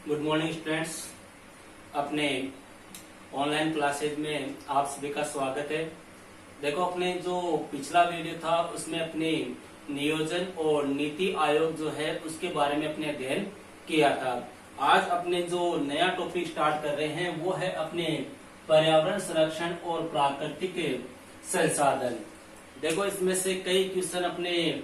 Good morning students. अपने online classes में आप सभी का स्वागत है। देखो, अपने जो पिछला वीडियो था उसमें अपने नियोजन और नीति आयोग जो है उसके बारे में अपने अध्ययन किया था। आज अपने जो नया टॉपिक स्टार्ट कर रहे हैं वो है अपने पर्यावरण संरक्षण और प्राकृतिक संसाधन। देखो, इसमें से कई क्वेश्चन अपने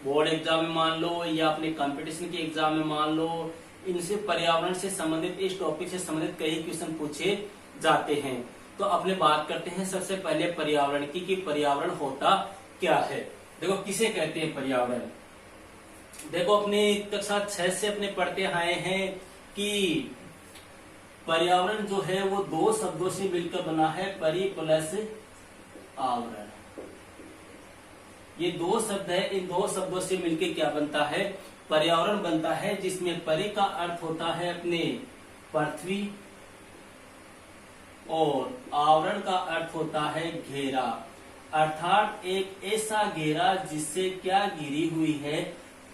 बोर्ड एग्जाम में मान लो या अपने कंपटीशन के एग्जाम में मान लो, इनसे पर्यावरण से संबंधित, इस टॉपिक से संबंधित कई क्वेश्चन पूछे जाते हैं। तो अपने बात करते हैं सबसे पहले पर्यावरण की कि पर्यावरण होता क्या है। देखो, किसे कहते हैं पर्यावरण। देखो, अपने कक्षा 6 से अपने पढ़ते आए हैं कि पर्यावरण जो है वो दो शब्दों से मिलकर बना है, परि प्लस आवरण। ये दो शब्द है, इन दो शब्दों से मिलकर क्या बनता है, पर्यावरण बनता है, जिसमें परि का अर्थ होता है अपने पृथ्वी और आवरण का अर्थ होता है घेरा, अर्थात एक ऐसा घेरा जिससे क्या घिरी हुई है,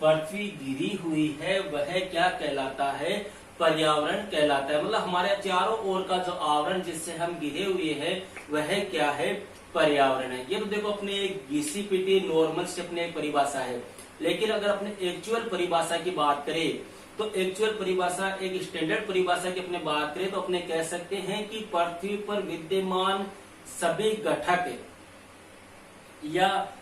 पृथ्वी घिरी हुई है, वह क्या कहलाता है, पर्यावरण कहलाता है। मतलब हमारे चारों ओर का जो आवरण जिससे हम घिरे हुए हैं वह क्या है, पर्यावरण है। ये तो देखो अपने घिसी-पिटी नॉर्मल से अपने एक परिभाषा है, लेकिन अगर अपने एक्चुअल परिभाषा की बात करें तो एक्चुअल परिभाषा, एक स्टैंडर्ड परिभाषा की अपने बात करें तो अपने कह सकते हैं कि पृथ्वी पर विद्यमान सभी घटक या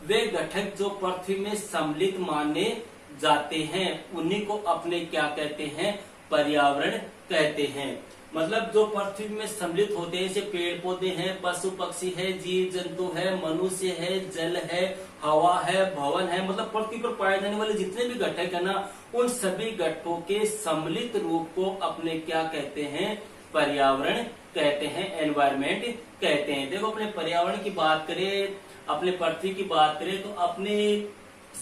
वे घटक जो पृथ्वी में सम्मिलित माने जाते हैं उन्हीं को अपने क्या कहते हैं, पर्यावरण कहते हैं। मतलब जो पृथ्वी में सम्मिलित होते हैं, जैसे पेड़ पौधे हैं, पशु पक्षी है, जीव जंतु है, मनुष्य है, जल है, हवा है, भवन है, मतलब पृथ्वी पर पाए जाने वाले जितने भी घटक है ना, उन सभी घटकों के सम्मिलित रूप को अपने क्या कहते हैं, पर्यावरण कहते हैं, एनवायरमेंट कहते हैं। देखो, अपने पर्यावरण की बात करें, अपने पृथ्वी की बात करें तो अपने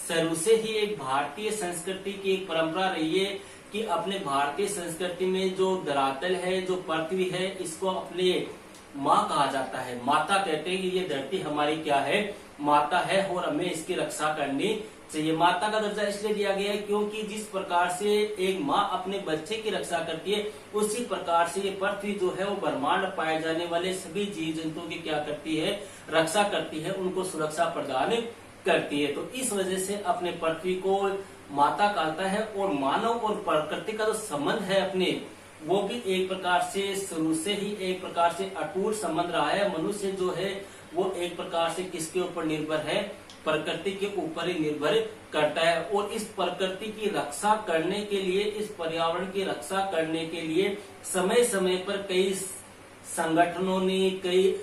शुरू से ही एक भारतीय संस्कृति की एक परंपरा रही है कि अपने भारतीय संस्कृति में जो धरातल है, जो पृथ्वी है, इसको अपने माँ कहा जाता है, माता कहते हैं कि ये धरती हमारी क्या है, माता है और हमें इसकी रक्षा करनी चाहिए। माता का दर्जा इसलिए दिया गया है क्योंकि जिस प्रकार से एक माँ अपने बच्चे की रक्षा करती है, उसी प्रकार से ये पृथ्वी जो है वो ब्रह्मांड पाए जाने वाले सभी जीव जंतुओं की क्या करती है, रक्षा करती है, उनको सुरक्षा प्रदान करती है। तो इस वजह से अपने पृथ्वी को माता कहता है और मानव और प्रकृति का जो संबंध है अपने, वो भी एक प्रकार से शुरू से ही एक प्रकार से अटूट संबंध रहा है। मनुष्य जो है वो एक प्रकार से किसके ऊपर निर्भर है, प्रकृति के ऊपर ही निर्भर करता है। और इस प्रकृति की रक्षा करने के लिए, इस पर्यावरण की रक्षा करने के लिए समय समय पर कई संगठनों ने, कई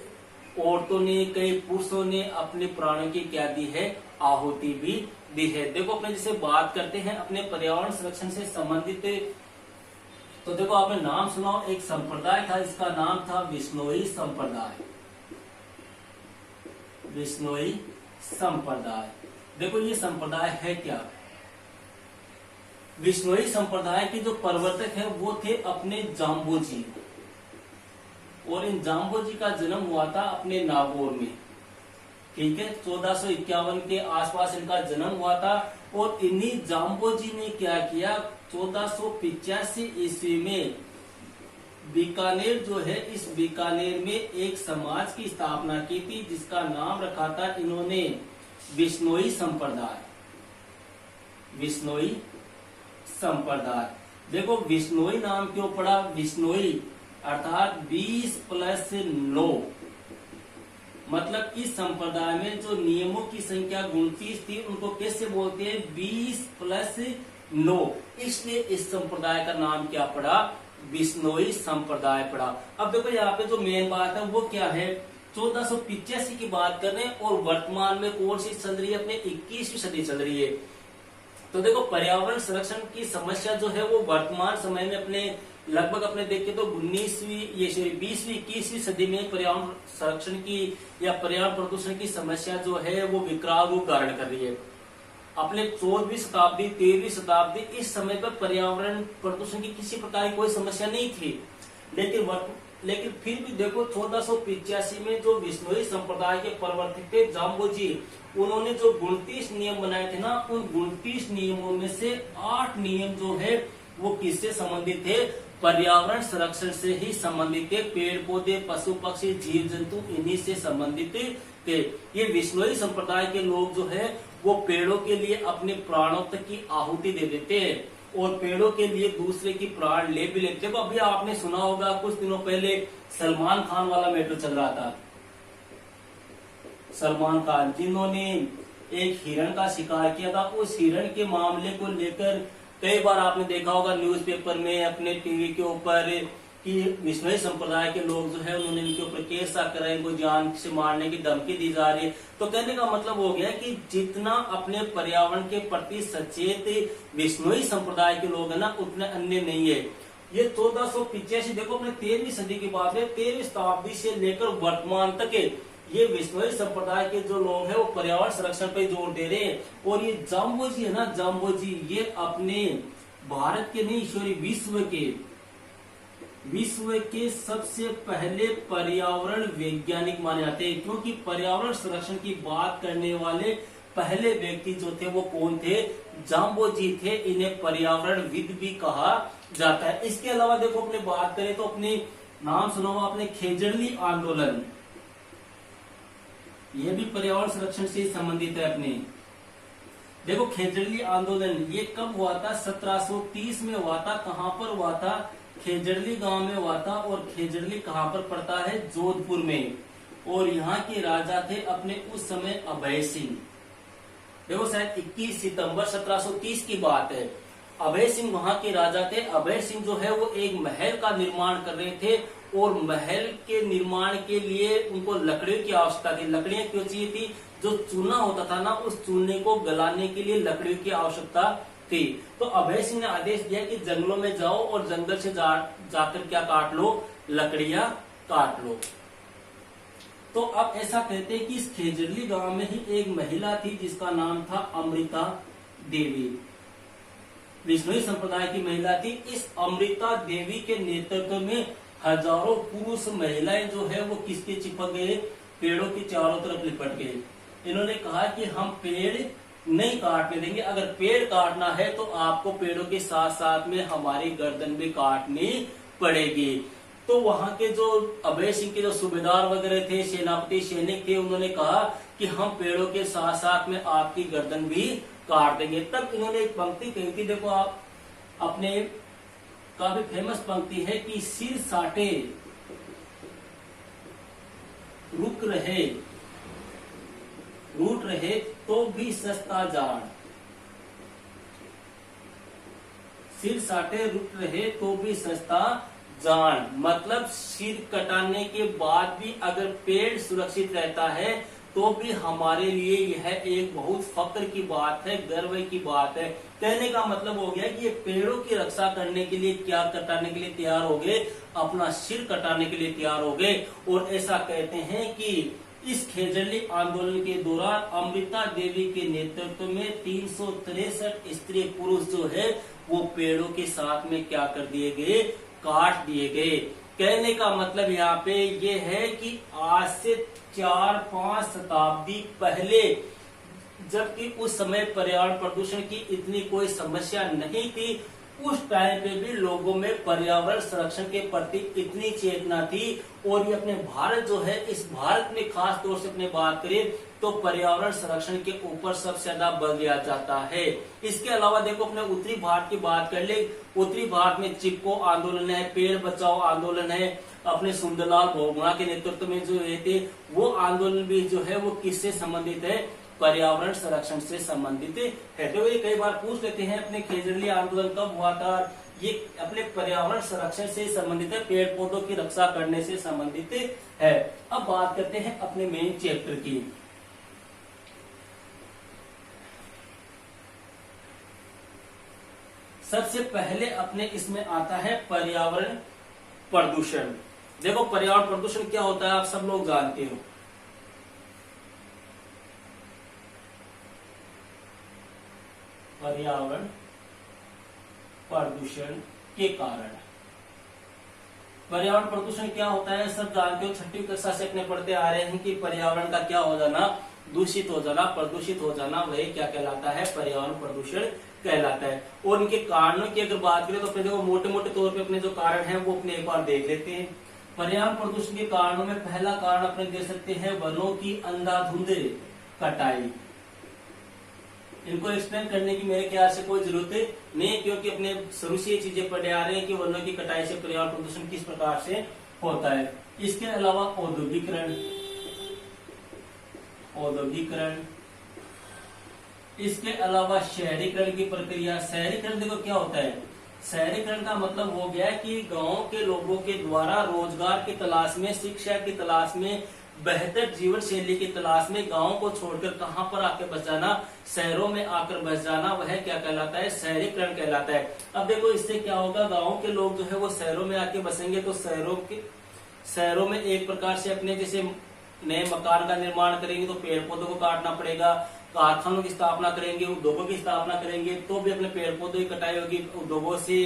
औरतों ने, कई पुरुषों ने अपने प्राणों की क्या दी है, आहुति भी दी है। देखो, अपने जैसे बात करते हैं अपने पर्यावरण संरक्षण से संबंधित, तो देखो आपने नाम सुना, एक संप्रदाय था, इसका नाम था बिश्नोई संप्रदाय। बिश्नोई संप्रदाय। देखो, ये संप्रदाय है क्या, बिश्नोई संप्रदाय के जो प्रवर्तक है वो थे अपने जाम्बोजी, और इन जाम्बोजी का जन्म हुआ था अपने नागौर में। ठीक है, 1451 के आसपास इनका जन्म हुआ था। और इन्हीं जाम्बोजी ने क्या किया, 1485 ईस्वी में बीकानेर जो है, इस बीकानेर में एक समाज की स्थापना की थी जिसका नाम रखा था इन्होंने बिश्नोई संप्रदाय। बिश्नोई संप्रदाय। देखो, बिश्नोई नाम क्यों पड़ा, बिश्नोई अर्थात 20+9, मतलब इस संप्रदाय में जो नियमों की संख्या 29 थी उनको कैसे बोलते हैं, 20+9, इसलिए इस संप्रदाय का नाम क्या पड़ा, बिश्नोई संप्रदाय पड़ा। अब देखो, यहाँ पे जो मेन बात है वो क्या है, 1485 की बात कर रहे हैं और वर्तमान में कौन सी चल रही है, अपने 21वीं सदी चल रही है। तो देखो, पर्यावरण संरक्षण की समस्या जो है वो वर्तमान समय में अपने लगभग अपने देखें तो 20वीं 21वीं सदी में पर्यावरण संरक्षण की या पर्यावरण प्रदूषण की समस्या जो है वो विकराल रूप धारण कर रही है। अपने 14वीं शताब्दी 13वीं शताब्दी इस समय पर पर्यावरण प्रदूषण की किसी प्रकार की कोई समस्या नहीं थी, लेकिन फिर भी देखो 1485 में जो बिश्नोई संप्रदाय के प्रवर्तक थे जाम्बोजी, उन्होंने जो 29 नियम बनाए थे ना, उन 29 नियमों में से 8 नियम जो है वो किससे संबंधित थे? पर्यावरण संरक्षण से ही संबंधित थे। पेड़ पौधे, पशु पक्षी, जीव जंतु इन्हीं से संबंधित थे। ये विश्नोई संप्रदाय के लोग जो है वो पेड़ों के लिए अपने प्राणों तक की आहुति दे देते हैं और पेड़ों के लिए दूसरे की प्राण ले भी लेते हैं। अभी आपने सुना होगा कुछ दिनों पहले सलमान खान वाला मैटर चल रहा था। सलमान खान जिन्होंने एक हिरण का शिकार किया था, उस हिरण के मामले को लेकर कई बार आपने देखा होगा न्यूज़पेपर में, अपने टीवी के ऊपर कि विश्नोई संप्रदाय के लोग जो है उन्होंने इनके ऊपर केस कराए, इनको जान से मारने की धमकी दी जा रही है। तो कहने का मतलब हो गया कि जितना अपने पर्यावरण के प्रति सचेत विश्नोई संप्रदाय के लोग है ना, उतने अन्य नहीं है। ये 1485 देखो अपने 13वीं सदी की बात है, 13वीं शताब्दी से लेकर वर्तमान तक ये विश्नोई संप्रदाय के जो लोग हैं वो पर्यावरण संरक्षण पे जोर दे रहे हैं। और ये जाम्बोजी है ना, जाम्बोजी ये अपने भारत के नहीं सॉरी विश्व के सबसे पहले पर्यावरण वैज्ञानिक माने जाते हैं, क्योंकि पर्यावरण संरक्षण की बात करने वाले पहले व्यक्ति जो थे वो कौन थे? जाम्बोजी थे। इन्हें पर्यावरणविद भी कहा जाता है। इसके अलावा देखो अपने बात करें तो अपने नाम सुना हुआ आपने खेजड़ली आंदोलन, ये भी पर्यावरण संरक्षण से संबंधित है। अपने देखो खेजड़ली आंदोलन ये कब हुआ था? 1730 में हुआ था। कहां पर हुआ था? खेजड़ली गांव में हुआ था। और खेजड़ली कहां पर पड़ता है? जोधपुर में। और यहाँ के राजा थे अपने उस समय अभय सिंह। देखो शायद 21 सितंबर 1730 की बात है। अभय सिंह वहां के राजा थे। अभय सिंह जो है वो एक महल का निर्माण कर रहे थे और महल के निर्माण के लिए उनको लकड़ियों की आवश्यकता थी। लकड़ियां क्यों चाहिए थी? जो चूना होता था ना, उस चूने को गलाने के लिए लकड़ियों की आवश्यकता थी। तो अभय सिंह ने आदेश दिया कि जंगलों में जाओ और जंगल से जाकर क्या काट लो? लकड़ियां काट लो। तो अब ऐसा कहते हैं कि इस खेजड़ली गांव में ही एक महिला थी जिसका नाम था अमृता देवी। विश्नोई संप्रदाय की महिला थी। इस अमृता देवी के नेतृत्व में हजारों पुरुष महिलाएं जो है वो किसके चिपक गए? पेड़ों के चारों तरफ लिपट गए। इन्होंने कहा कि हम पेड़ नहीं काटने देंगे। अगर पेड़ काटना है तो आपको पेड़ों के साथ साथ में हमारी गर्दन भी काटनी पड़ेगी। तो वहां के जो अभय सिंह के जो सूबेदार वगैरह थे, सेनापति, सैनिक थे, उन्होंने कहा कि हम पेड़ों के साथ साथ में आपकी गर्दन भी काट देंगे। तब इन्होंने एक पंक्ति कही थी, देखो आप अपने काफी फेमस पंक्ति है कि सिर साटे रुक रहे रूट रहे तो भी सस्ता जान। सिर साटे रुक रहे तो भी सस्ता जान, मतलब सिर कटाने के बाद भी अगर पेड़ सुरक्षित रहता है तो भी हमारे लिए यह एक बहुत फक्र की बात है, गर्व की बात है। कहने का मतलब हो गया कि ये पेड़ों की रक्षा करने के लिए क्या कटाने के लिए तैयार हो गए? अपना सिर कटाने के लिए तैयार हो गए। और ऐसा कहते हैं कि इस खेजड़ली आंदोलन के दौरान अमृता देवी के नेतृत्व में 363 स्त्री पुरुष जो है वो पेड़ों के साथ में क्या कर दिए गए? काट दिए गए। कहने का मतलब यहाँ पे ये है कि आज से 4-5 शताब्दी पहले, जबकि उस समय पर्यावरण प्रदूषण की इतनी कोई समस्या नहीं थी, उस टाइम पे भी लोगों में पर्यावरण संरक्षण के प्रति इतनी चेतना थी। और ये अपने भारत जो है, इस भारत में खास तौर से अपने बात करें तो पर्यावरण संरक्षण के ऊपर सबसे ज्यादा बल दिया जाता है। इसके अलावा देखो अपने उत्तरी भारत की बात कर ले, उत्तरी भारत में चिपको आंदोलन है, पेड़ बचाओ आंदोलन है। अपने सुंदरलाल भोगड़ा के नेतृत्व में जो थे वो आंदोलन भी जो है वो किससे संबंधित है? पर्यावरण संरक्षण से संबंधित है। तो ये कई बार पूछ लेते हैं अपने खेजड़ली आंदोलन कब हुआ था? ये अपने पर्यावरण संरक्षण से संबंधित है, पेड़ पौधों की रक्षा करने से संबंधित है। अब बात करते हैं अपने मेन चैप्टर की। सबसे पहले अपने इसमें आता है पर्यावरण प्रदूषण। देखो पर्यावरण प्रदूषण क्या होता है आप सब लोग जानते हो। पर्यावरण प्रदूषण के कारण, पर्यावरण प्रदूषण क्या होता है सब जानते हो, छठी कक्षा से अपने पढ़ते आ रहे हैं कि पर्यावरण का क्या हो जाना? दूषित हो जाना, प्रदूषित हो जाना, वही क्या कहलाता है? पर्यावरण प्रदूषण कहलाता है। और इनके कारणों की अगर बात करें तो अपने देखो मोटे मोटे तौर पे अपने जो कारण है वो अपने एक बार देख लेते हैं। पर्यावरण प्रदूषण के कारणों में पहला कारण अपने दे सकते हैं वनों की अंधाधुंध कटाई। इनको एक्सप्लेन करने की मेरे ख्याल से कोई जरूरत नहीं, क्योंकि अपने शुरू से ये चीजें पढ़े आ रहे हैं कि वनों की कटाई से पर्यावरण प्रदूषण किस प्रकार से होता है। इसके अलावा औद्योगिकरण, इसके अलावा शहरीकरण की प्रक्रिया। शहरीकरण देखो क्या होता है, शहरीकरण का मतलब हो गया कि गांव के लोगों के द्वारा रोजगार की तलाश में, शिक्षा की तलाश में, बेहतर जीवन शैली की तलाश में गांव को छोड़कर कहां पर आके बस जाना, शहरों में आकर बस जाना, वह क्या कहलाता है, शहरीकरण कहलाता है। अब देखो इससे क्या होगा, गांव के लोग जो है वो शहरों में आके बसेंगे तो शहरों में एक प्रकार से अपने जैसे नए मकान का निर्माण करेंगे तो पेड़ पौधों को काटना पड़ेगा, कारखानों की स्थापना करेंगे, उद्योगों की स्थापना करेंगे तो भी अपने पेड़ पौधों की कटाई होगी, उद्योगों से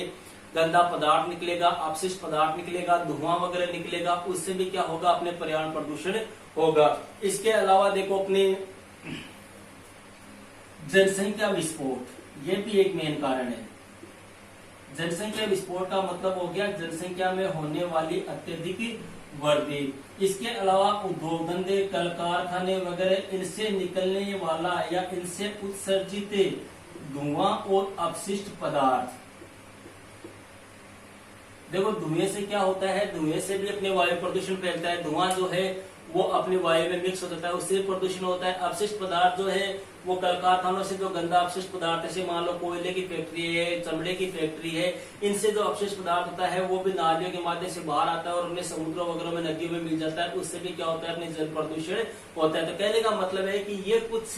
गंदा पदार्थ निकलेगा, अपशिष्ट पदार्थ निकलेगा, धुआं वगैरह निकलेगा, उससे भी क्या होगा, अपने पर्यावरण प्रदूषण होगा। इसके अलावा देखो अपने जनसंख्या विस्फोट, ये भी एक मेन कारण है। जनसंख्या विस्फोट का मतलब हो गया जनसंख्या में होने वाली अत्यधिक वृद्धि। इसके अलावा उद्योग धंधे, कल कारखाने वगैरह, इनसे निकलने वाला या इनसे उत्सर्जित धुआं और अपशिष्ट पदार्थ। देखो धुएं से क्या होता है, धुएं से भी अपने वायु प्रदूषण फैलता है। धुआं जो है वो अपनी वायु में मिक्स हो जाता है, उससे प्रदूषण होता है। अपशिष्ट पदार्थ जो है वो कल कारखानों से जो गंदा अपशिष्ट पदार्थ, जैसे मान लो कोयले की फैक्ट्री है, चमड़े की फैक्ट्री है, इनसे जो अपशिष्ट पदार्थ होता है वो भी नालियों के माध्यम से बाहर आता है और अपने समुद्रों वगैरह में, नदियों में मिल जाता है। उससे भी क्या होता है, अपने जल प्रदूषण होता है। तो कहने का मतलब है कि ये कुछ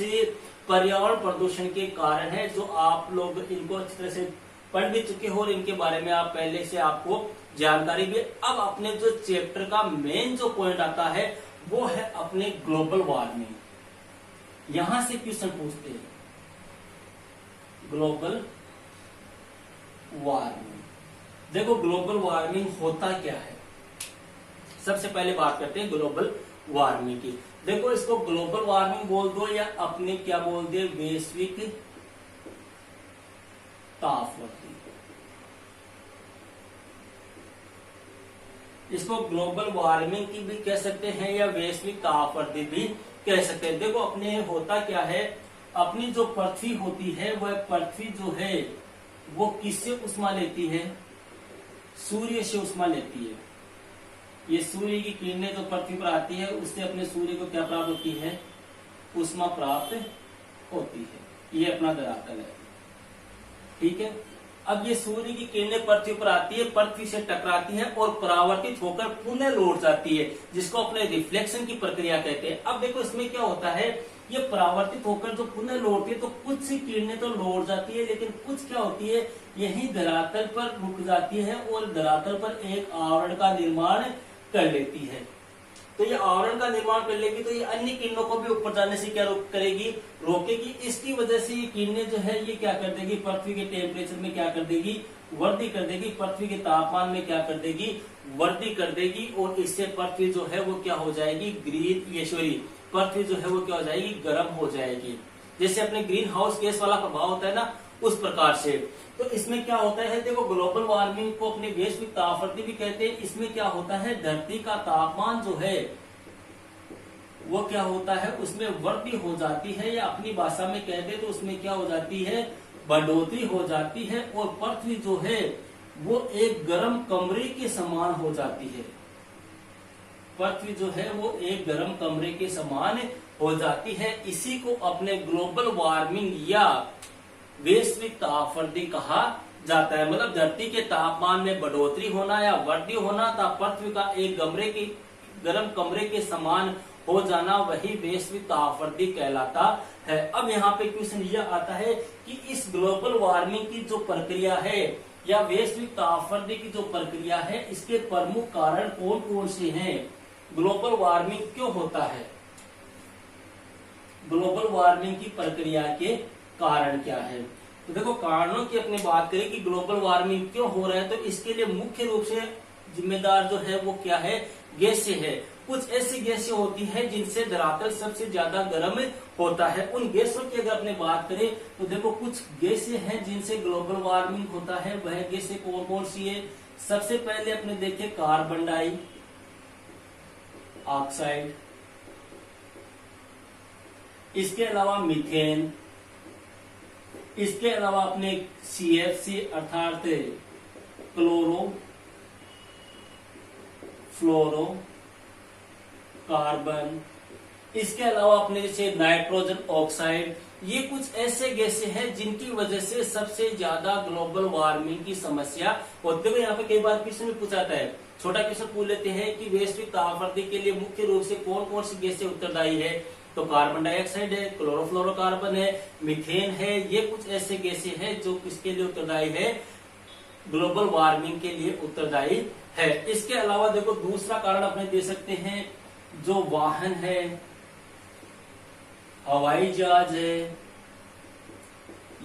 पर्यावरण प्रदूषण के कारण है जो आप लोग इनको अच्छी तरह से पढ़ भी चुके हो और इनके बारे में आप पहले से आपको जानकारी भी। अब अपने जो चैप्टर का मेन जो पॉइंट आता है वो है अपने ग्लोबल वार्मिंग। यहां से क्वेश्चन पूछते हैं ग्लोबल वार्मिंग। देखो ग्लोबल वार्मिंग होता क्या है, सबसे पहले बात करते हैं ग्लोबल वार्मिंग की। देखो इसको ग्लोबल वार्मिंग बोल दो या अपने क्या बोल दे, वैश्विक तापवृद्धि। इसको ग्लोबल वार्मिंग की भी कह सकते हैं या वैश्विक तापवृद्धि भी कह सकते हैं। देखो अपने होता क्या है, अपनी जो पृथ्वी होती है वह पृथ्वी जो है वो किससे उष्मा लेती है, सूर्य से उष्मा लेती है। ये सूर्य की किरणें जो पृथ्वी पर आती है उससे अपने सूर्य को क्या प्राप्त होती है, उष्मा प्राप्त होती है। ये अपना धरातल है, ठीक है। अब ये सूर्य की किरणें पृथ्वी पर आती है, पृथ्वी से टकराती है और परावर्तित होकर पुनः लौट जाती है, जिसको अपने रिफ्लेक्शन की प्रक्रिया कहते हैं। अब देखो इसमें क्या होता है, ये परावर्तित होकर जो पुनः लौटती है तो कुछ किरणें तो लौट जाती है, लेकिन कुछ क्या होती है यही धरातल पर रुक जाती है और धरातल पर एक आवरण का निर्माण कर लेती है। तो ये आवरण का निर्माण कर लेगी तो ये अन्य किरणों को भी ऊपर जाने से क्या करेगी, रोकेगी। इसकी वजह से ये किरणें जो है ये क्या कर देगी, पृथ्वी के टेम्परेचर में क्या कर देगी, वृद्धि कर देगी, पृथ्वी के तापमान में क्या कर देगी, वृद्धि कर देगी। और इससे पृथ्वी जो है वो क्या हो जाएगी, पृथ्वी जो है वो क्या हो जाएगी, गर्म हो जाएगी। जैसे अपने ग्रीन हाउस गैस वाला प्रभाव होता है ना, उस प्रकार से। तो इसमें क्या होता है, देखो ग्लोबल वार्मिंग को अपने वैश्विक तापवृद्धि भी कहते हैं। इसमें क्या होता है, धरती का तापमान जो है वो क्या होता है, उसमें वृद्धि हो जाती है, या अपनी भाषा में कह दे तो उसमें क्या हो जाती है, बढ़ोतरी हो जाती है। और पृथ्वी जो है वो एक गर्म कमरे के समान हो जाती है। पृथ्वी जो है वो एक गर्म कमरे के समान हो जाती है। इसी को अपने ग्लोबल वार्मिंग या वैश्विक तापवृद्धि कहा जाता है। मतलब धरती के तापमान में बढ़ोतरी होना या वृद्धि होना था, पृथ्वी का एक गर्म कमरे के समान हो जाना, वही वैश्विक तापवृद्धि कहलाता है। अब यहाँ पे क्वेश्चन यह आता है कि इस ग्लोबल वार्मिंग की जो प्रक्रिया है या वैश्विक तापवृद्धि की जो प्रक्रिया है, इसके प्रमुख कारण कौन कौन से हैं, ग्लोबल वार्मिंग क्यों होता है, ग्लोबल वार्मिंग की प्रक्रिया के कारण क्या है। तो देखो कारणों की अपनी बात करें कि ग्लोबल वार्मिंग क्यों हो रहा है, तो इसके लिए मुख्य रूप से जिम्मेदार जो है वो क्या है, गैसें है। कुछ ऐसी गैसें होती है जिनसे धरातल सबसे ज्यादा गर्म होता है। उन गैसों की अगर अपने बात करें तो देखो कुछ गैसें हैं जिनसे ग्लोबल वार्मिंग होता है। वह गैसें कौन कौन सी है? सबसे पहले अपने देखे कार्बन डाई ऑक्साइड, इसके अलावा मीथेन, इसके अलावा अपने CFC अर्थात क्लोरो फ्लोरो कार्बन, इसके अलावा अपने जैसे नाइट्रोजन ऑक्साइड। ये कुछ ऐसे गैसें हैं जिनकी वजह से सबसे ज्यादा ग्लोबल वार्मिंग की समस्या होती है। यहाँ पे कई बार क्वेश्चन में पूछाता है, छोटा क्वेश्चन पूछ लेते हैं कि वैश्विक तापवृद्धि के लिए मुख्य रूप से कौन कौन सी गैसें उत्तरदायी है? तो कार्बन डाइऑक्साइड है, क्लोरोफ्लोरोकार्बन है, मीथेन है। ये कुछ ऐसे गैसें हैं जो किसके लिए उत्तरदायी है? ग्लोबल वार्मिंग के लिए उत्तरदायी है। इसके अलावा देखो दूसरा कारण अपने दे सकते हैं, जो वाहन है, हवाई जहाज है,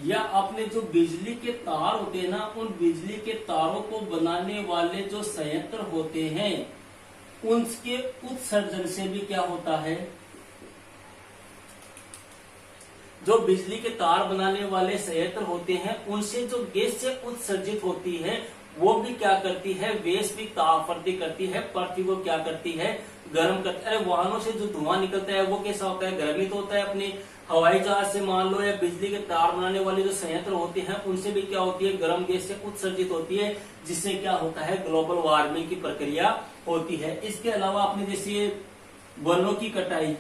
या अपने जो बिजली के तार होते हैं ना, उन बिजली के तारों को बनाने वाले जो संयंत्र होते हैं, उनके उत्सर्जन से भी क्या होता है? जो बिजली के तार बनाने वाले संयंत्र होते हैं, उनसे जो गैस से उत्सर्जित होती है, वो भी क्या करती है? वैश्विक तापवृद्धि करती है, पृथ्वी को क्या करती है? गर्म करती है। वाहनों से जो धुआं निकलता है वो कैसा होता है? गर्मित होता है। अपने हवाई जहाज से मान लो, या बिजली के तार बनाने वाले जो संयंत्र होते हैं, उनसे भी क्या होती है? गर्म गैस से उत्सर्जित होती है, जिससे क्या होता है? ग्लोबल वार्मिंग की प्रक्रिया होती है। इसके अलावा अपने जैसे वनों की कटाई,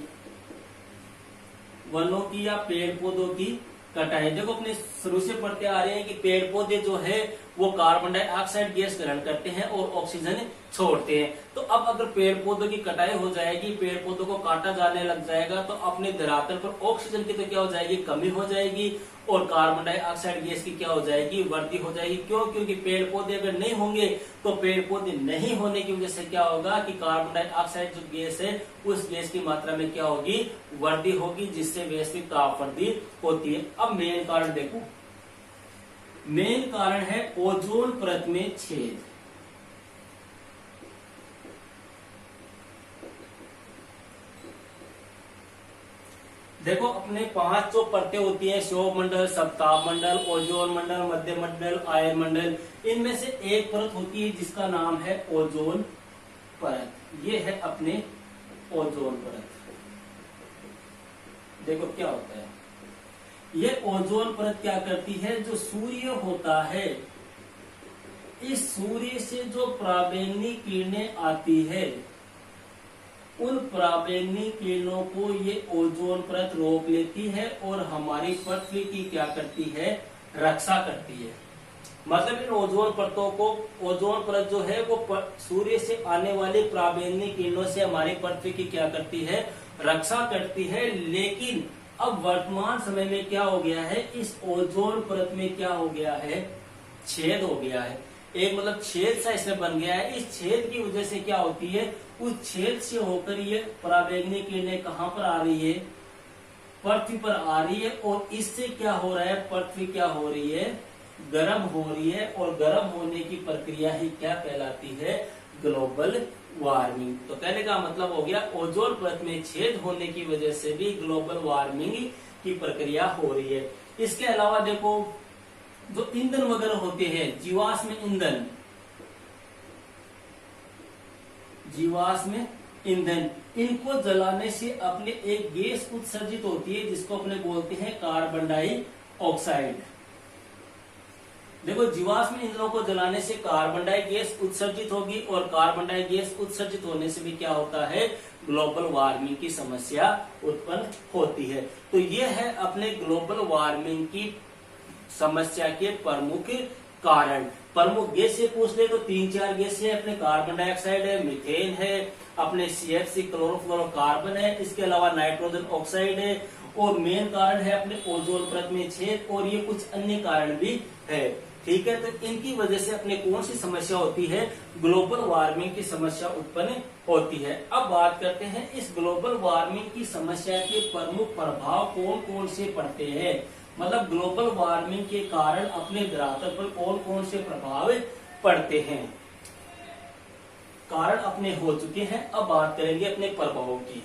वनों की या पेड़ पौधों की कटाई। देखो अपने शुरू से पढ़ते आ रहे हैं कि पेड़ पौधे जो है वो कार्बन डाइऑक्साइड गैस ग्रहण करते हैं और ऑक्सीजन छोड़ते हैं। तो अब अगर पेड़ पौधों की कटाई हो जाएगी, पेड़ पौधों को काटा जाने लग जाएगा, तो अपने धरातल पर ऑक्सीजन की तो क्या हो जाएगी? कमी हो जाएगी, और कार्बन डाइऑक्साइड गैस की क्या हो जाएगी? वृद्धि हो जाएगी। क्यों? क्योंकि पेड़ पौधे अगर नहीं होंगे तो पेड़ पौधे नहीं होने की वजह से क्या होगा कि कार्बन डाइऑक्साइड जो गैस है, उस गैस की मात्रा में क्या होगी? वृद्धि होगी, जिससे वैश्विक तापवृद्धि होती है। अब मेन कारण देखो, मेन कारण है ओजोन परत में छेद। देखो अपने 5 जो परतें होती हैं, शोभ मंडल, सप्ताह मंडल, ओजोन मंडल, मध्य मंडल, आयन मंडल, इनमें से एक परत होती है जिसका नाम है ओजोन परत। ये है अपने ओजोन परत। देखो क्या होता है, ये ओजोन परत क्या करती है? जो सूर्य होता है, इस सूर्य से जो पराबैंगनी किरणें आती है, उन पराबैंगनी किरणों को ये ओजोन परत रोक लेती है और हमारी पृथ्वी की क्या करती है? रक्षा करती है। मतलब इन ओजोन परतों को, ओजोन परत जो है वो सूर्य से आने वाली पराबैंगनी किरणों से हमारी पृथ्वी की क्या करती है? रक्षा करती है। लेकिन अब वर्तमान समय में क्या हो गया है? इस ओजोन परत में क्या हो गया है? छेद हो गया है। एक मतलब छेद सा इसमें बन गया है। इस छेद की वजह से क्या होती है? उस छेद से होकर ये पराबैंगनी किरणें कहां पर आ रही है? पृथ्वी पर आ रही है, और इससे क्या हो रहा है? पृथ्वी क्या हो रही है? गर्म हो रही है, और गर्म होने की प्रक्रिया ही क्या कहलाती है? Global warming. तो कहने का मतलब हो गया, ओजोन परत में छेद होने की वजह से भी ग्लोबल वार्मिंग की प्रक्रिया हो रही है। इसके अलावा देखो, जो ईंधन वगैरह होते हैं, जीवाश्म ईंधन, जीवाश्म ईंधन, इनको जलाने से अपने एक गैस उत्सर्जित होती है जिसको अपने बोलते हैं कार्बन डाइऑक्साइड। देखो जीवाश्म ईंधनों को जलाने से कार्बन डाई गैस उत्सर्जित होगी, और कार्बन डाई गैस उत्सर्जित होने से भी क्या होता है? ग्लोबल वार्मिंग की समस्या उत्पन्न होती है। तो ये है अपने ग्लोबल वार्मिंग की समस्या के प्रमुख कारण। प्रमुख गैस से पूछ ले तो 3-4 गैस है अपने, कार्बन डाइऑक्साइड है, मीथेन है, अपने CFC क्लोरोफ्लोरोकार्बन है, इसके अलावा नाइट्रोजन ऑक्साइड है, और मेन कारण है अपने ओजोन परत में छेद, और ये कुछ अन्य कारण भी है। ठीक है, तो इनकी वजह से अपने कौन सी समस्या होती है? ग्लोबल वार्मिंग की समस्या उत्पन्न होती है। अब बात करते हैं इस ग्लोबल वार्मिंग की समस्या के प्रमुख प्रभाव कौन कौन से पड़ते हैं। मतलब ग्लोबल वार्मिंग के कारण अपने धरातल पर कौन कौन से प्रभाव पड़ते हैं। कारण अपने हो चुके हैं, अब बात करेंगे अपने प्रभावों की।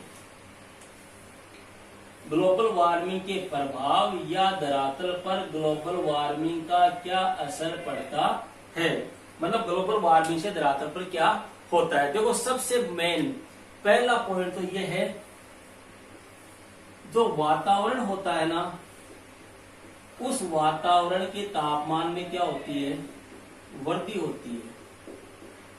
ग्लोबल वार्मिंग के प्रभाव या धरातल पर ग्लोबल वार्मिंग का क्या असर पड़ता है। मतलब ग्लोबल वार्मिंग से धरातल पर क्या होता है। देखो सबसे मेन पहला पॉइंट तो यह है, जो वातावरण होता है ना, उस वातावरण के तापमान में क्या होती है, वृद्धि होती है।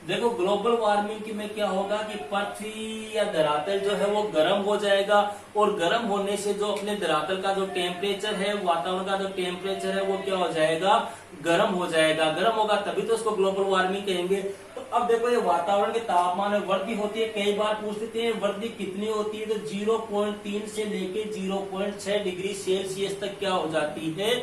देखो ग्लोबल वार्मिंग में क्या होगा कि पृथ्वी या धरातल जो है वो गर्म हो जाएगा, और गर्म होने से जो अपने धरातल का जो टेम्परेचर है, वातावरण का जो टेम्परेचर है वो क्या हो जाएगा, गर्म हो जाएगा। गर्म होगा तभी तो उसको ग्लोबल वार्मिंग कहेंगे। तो अब देखो ये वातावरण के तापमान में वृद्धि होती है। कई बार पूछ लेते हैं वृद्धि कितनी होती है, तो 0.3 से लेके 0.6 डिग्री सेल्सियस तक क्या हो जाती है,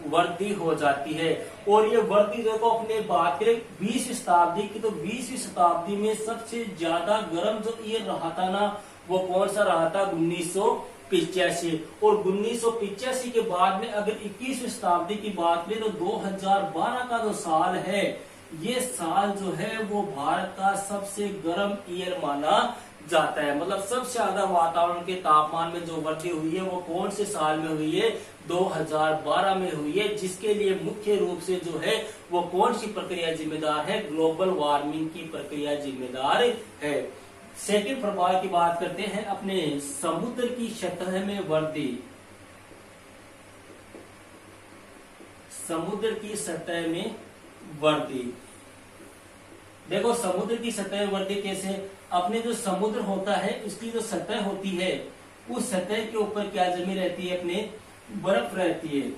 वृद्धि हो जाती है। और ये वृद्धि देखो अपने बात करें 20वीं शताब्दी की, तो 20वीं शताब्दी में सबसे ज्यादा गर्म जो ईयर रहा था ना, वो कौन सा रहा था, 1985। और 1985 के बाद में अगर 21वीं शताब्दी की बात करें तो 2012 का जो साल है, ये साल जो है वो भारत का सबसे गर्म ईयर माना जाता है। मतलब सबसे ज्यादा वातावरण के तापमान में जो वृद्धि हुई है वो कौन से साल में हुई है, 2012 में हुई है। जिसके लिए मुख्य रूप से जो है वो कौन सी प्रक्रिया जिम्मेदार है, ग्लोबल वार्मिंग की प्रक्रिया जिम्मेदार है। सेकंड प्रभाव की बात करते हैं अपने समुद्र की सतह में वृद्धि। समुद्र की सतह में वृद्धि, देखो समुद्र की सतह वृद्धि कैसे, अपने जो समुद्र होता है उसकी जो सतह होती है, उस सतह के ऊपर क्या जमी रहती है, अपने बर्फ रहती है।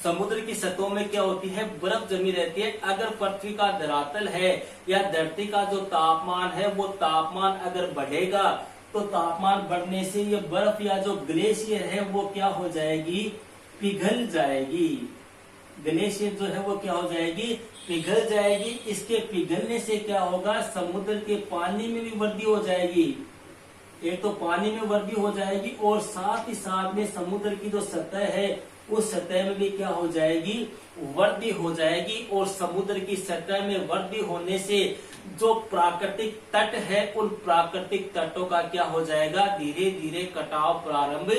समुद्र की सतहों में क्या होती है, बर्फ जमी रहती है। अगर पृथ्वी का धरातल है या धरती का जो तापमान है, वो तापमान अगर बढ़ेगा तो तापमान बढ़ने से ये बर्फ या जो ग्लेशियर है वो क्या हो जाएगी, पिघल जाएगी। ग्लेशियर जो है वो क्या हो जाएगी, पिघल जाएगी। इसके पिघलने से क्या होगा, समुद्र के पानी में भी वृद्धि हो जाएगी। एक तो पानी में वृद्धि हो जाएगी और साथ ही साथ में समुद्र की जो सतह है उस सतह में भी क्या हो जाएगी, वृद्धि हो जाएगी। और समुद्र की सतह में वृद्धि होने से जो प्राकृतिक तट है उन प्राकृतिक तटों का क्या हो जाएगा, धीरे धीरे कटाव प्रारंभ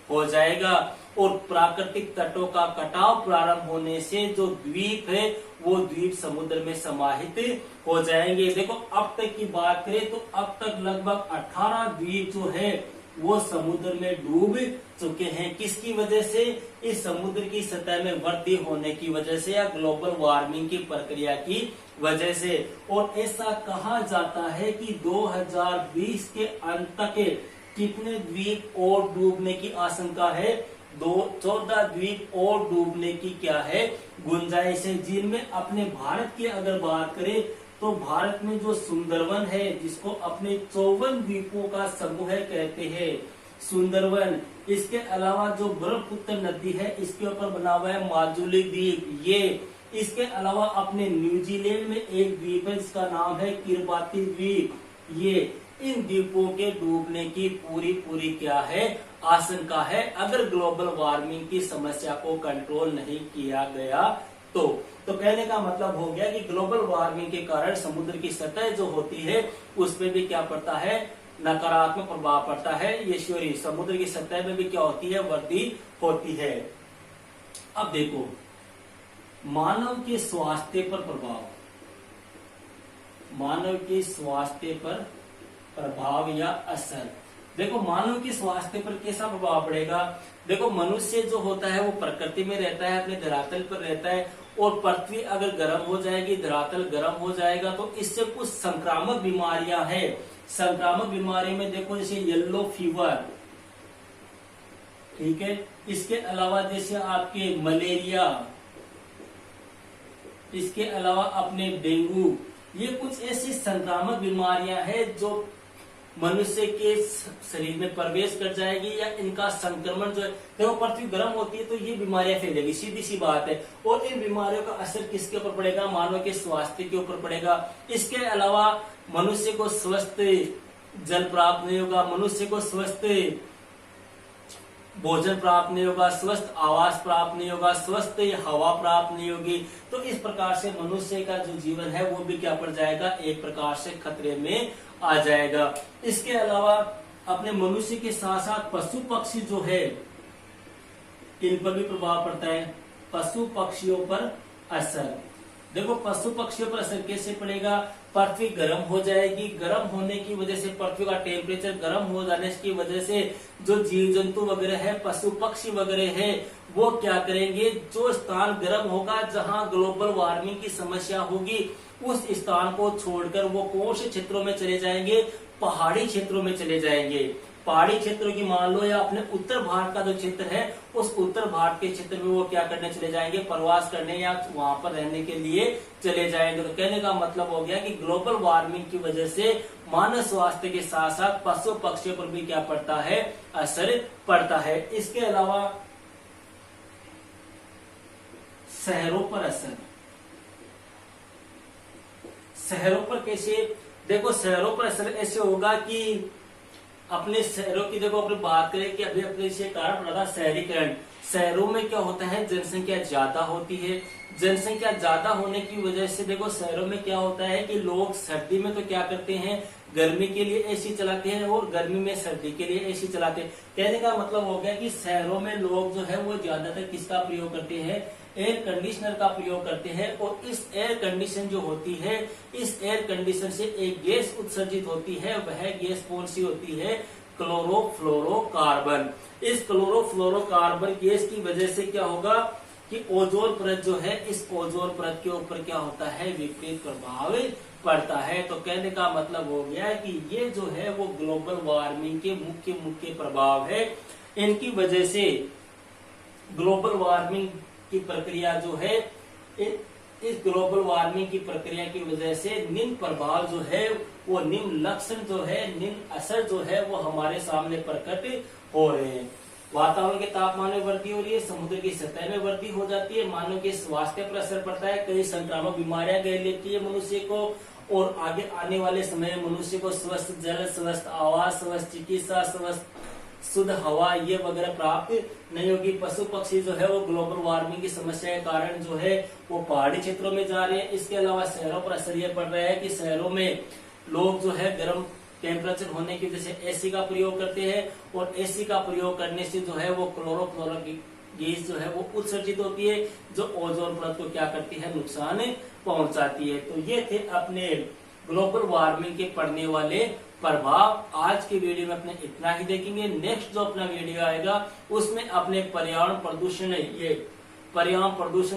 हो जाएगा। और प्राकृतिक तटों का कटाव प्रारंभ होने से जो द्वीप है वो द्वीप समुद्र में समाहित हो जाएंगे। देखो अब तक की बात करें तो अब तक लगभग 18 द्वीप जो है वो समुद्र में डूब चुके हैं। किसकी वजह से, इस समुद्र की सतह में वृद्धि होने की वजह से या ग्लोबल वार्मिंग की प्रक्रिया की वजह से। और ऐसा कहा जाता है कि 2020 के अंत तक कितने द्वीप और डूबने की आशंका है, 14 द्वीप और डूबने की क्या है, गुंजाइश है। जिनमें अपने भारत की अगर बात करें तो भारत में जो सुंदरवन है, जिसको अपने 54 द्वीपों का समूह कहते हैं सुंदरवन, इसके अलावा जो ब्रह्मपुत्र नदी है इसके ऊपर बना हुआ है माजुली द्वीप, ये इसके अलावा अपने न्यूजीलैंड में एक द्वीप है जिसका नाम है किरबाती द्वीप, ये इन द्वीपों के डूबने की पूरी क्या है, आशंका है, अगर ग्लोबल वार्मिंग की समस्या को कंट्रोल नहीं किया गया तो कहने का मतलब हो गया कि ग्लोबल वार्मिंग के कारण समुद्र की सतह जो होती है उस पर भी क्या पड़ता है, नकारात्मक प्रभाव पड़ता है। ये श्योरी समुद्र की सतह में भी क्या होती है, वृद्धि होती है। अब देखो मानव के स्वास्थ्य पर प्रभाव, मानव के स्वास्थ्य पर प्रभाव या असर। देखो मानव के स्वास्थ्य पर कैसा प्रभाव पड़ेगा, देखो मनुष्य जो होता है वो प्रकृति में रहता है, अपने धरातल पर रहता है, और पृथ्वी अगर गर्म हो जाएगी, धरातल गर्म हो जाएगा तो इससे कुछ संक्रामक बीमारियां हैं। संक्रामक बीमारी में देखो जैसे येलो फीवर, ठीक है, इसके अलावा जैसे आपके मलेरिया, इसके अलावा अपने डेंगू, ये कुछ ऐसी संक्रामक बीमारियां हैं जो मनुष्य के शरीर में प्रवेश कर जाएगी या इनका संक्रमण जो है, देखो पृथ्वी गर्म होती है तो ये बीमारियां फैलेगी, सीधी सी बात है। और इन बीमारियों का असर किसके ऊपर पड़ेगा, मानव के स्वास्थ्य के ऊपर पड़ेगा। इसके अलावा मनुष्य को स्वस्थ जल प्राप्त नहीं होगा, मनुष्य को स्वस्थ भोजन प्राप्त नहीं होगा, स्वस्थ आवास प्राप्त नहीं होगा, स्वस्थ हवा प्राप्त नहीं होगी। तो इस प्रकार से मनुष्य का जो जीवन है वो भी क्या पड़ जाएगा, एक प्रकार से खतरे में आ जाएगा। इसके अलावा अपने मनुष्य के साथ साथ पशु पक्षी जो है इन पर भी प्रभाव पड़ता है। पशु पक्षियों पर असर, देखो पशु पक्षियों पर असर कैसे पड़ेगा, पृथ्वी गर्म हो जाएगी, गर्म होने की वजह से पृथ्वी का टेम्परेचर गर्म हो जाने की वजह से जो जीव जंतु वगैरह है, पशु पक्षी वगैरह है, वो क्या करेंगे, जो स्थान गर्म होगा जहां ग्लोबल वार्मिंग की समस्या होगी उस स्थान को छोड़कर वो कौन से क्षेत्रों में चले जाएंगे, पहाड़ी क्षेत्रों में चले जाएंगे। पहाड़ी क्षेत्रों की मान लो या अपने उत्तर भारत का जो क्षेत्र है उस उत्तर भारत के क्षेत्र में वो क्या करने चले जाएंगे, प्रवास करने या वहां पर रहने के लिए चले जाएंगे। तो कहने का मतलब हो गया कि ग्लोबल वार्मिंग की वजह से मानव स्वास्थ्य के साथ साथ पशु पक्षियों पर भी क्या पड़ता है, असर पड़ता है। इसके अलावा शहरों पर असर, शहरों पर कैसे, देखो शहरों पर असर ऐसे होगा कि अपने शहरों की देखो अपनी बात करें कि अभी अपने से कारण पड़ा था शहरीकरण। शहरों में क्या होता है, जनसंख्या ज्यादा होती है, जनसंख्या ज्यादा होने की वजह से देखो शहरों में क्या होता है कि लोग सर्दी में तो क्या करते हैं, गर्मी के लिए एसी चलाते हैं और गर्मी में सर्दी के लिए एसी चलाते हैं। कहने का मतलब हो गया कि शहरों में लोग जो है वो ज्यादातर किसका प्रयोग करते हैं, एयर कंडीशनर का प्रयोग करते हैं। और इस एयर कंडीशन जो होती है, इस एयर कंडीशन से एक गैस उत्सर्जित होती है, वह गैस कौन सी होती है, क्लोरोफ्लोरोकार्बन। इस क्लोरोफ्लोरोकार्बन गैस की वजह से क्या होगा कि ओजोन परत जो है, इस ओजोन परत के ऊपर क्या होता है, विपरीत प्रभाव पड़ता है। तो कहने का मतलब हो गया कि ये जो है वो ग्लोबल वार्मिंग के मुख्य प्रभाव है। इनकी वजह से ग्लोबल वार्मिंग की प्रक्रिया जो है, इस ग्लोबल वार्मिंग की प्रक्रिया की वजह से निम्न प्रभाव जो है वो, निम्न लक्षण जो है, निम्न असर जो है वो हमारे सामने प्रकट हो रहे हैं। वातावरण के तापमान में वृद्धि हो रही है, समुद्र की सतह में वृद्धि हो जाती है, मानव के स्वास्थ्य पर असर पड़ता है, कई संक्रामक बीमारियां घेर लेती है मनुष्य को, और आगे आने वाले समय में मनुष्य को स्वस्थ जल, स्वस्थ आवास, स्वस्थ चिकित्सा, स्वस्थ शुद्ध हवा ये वगैरह प्राप्त नहीं होगी। पशु पक्षी जो है वो ग्लोबल वार्मिंग की समस्या के कारण जो है वो पहाड़ी क्षेत्रों में जा रहे हैं। इसके अलावा शहरों पर असर ये पड़ रहा है कि शहरों में लोग जो है गर्म टेम्परेचर होने की वजह से एसी का प्रयोग करते हैं, और एसी का प्रयोग करने से जो है वो क्लोरोफ्लोरो गैस जो है वो उत्सर्जित होती है, जो ओजोन परत को क्या करती है, नुकसान पहुंचाती है। तो ये थे अपने ग्लोबल वार्मिंग के पड़ने वाले प्रभाव। आज के वीडियो में अपने इतना ही देखेंगे। नेक्स्ट जो अपना वीडियो आएगा उसमें अपने पर्यावरण प्रदूषण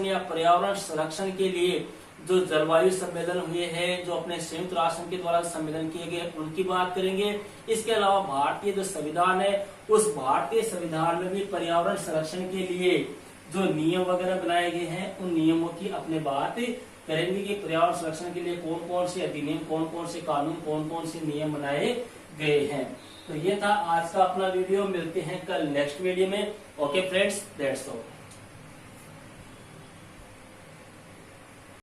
या पर्यावरण संरक्षण के लिए जो जलवायु सम्मेलन हुए हैं, जो अपने संयुक्त राष्ट्र के द्वारा सम्मेलन किए गए, उनकी बात करेंगे। इसके अलावा भारतीय जो संविधान है, उस भारतीय संविधान में भी पर्यावरण संरक्षण के लिए जो नियम वगैरह बनाए गए हैं, उन नियमों की अपने बात करेंगे कि पर्यावरण संरक्षण के लिए कौन कौन से अधिनियम, कौन कौन से कानून, कौन कौन से नियम बनाए गए हैं। तो ये था आज का अपना वीडियो। मिलते हैं कल नेक्स्ट वीडियो में। Okay friends, that's all.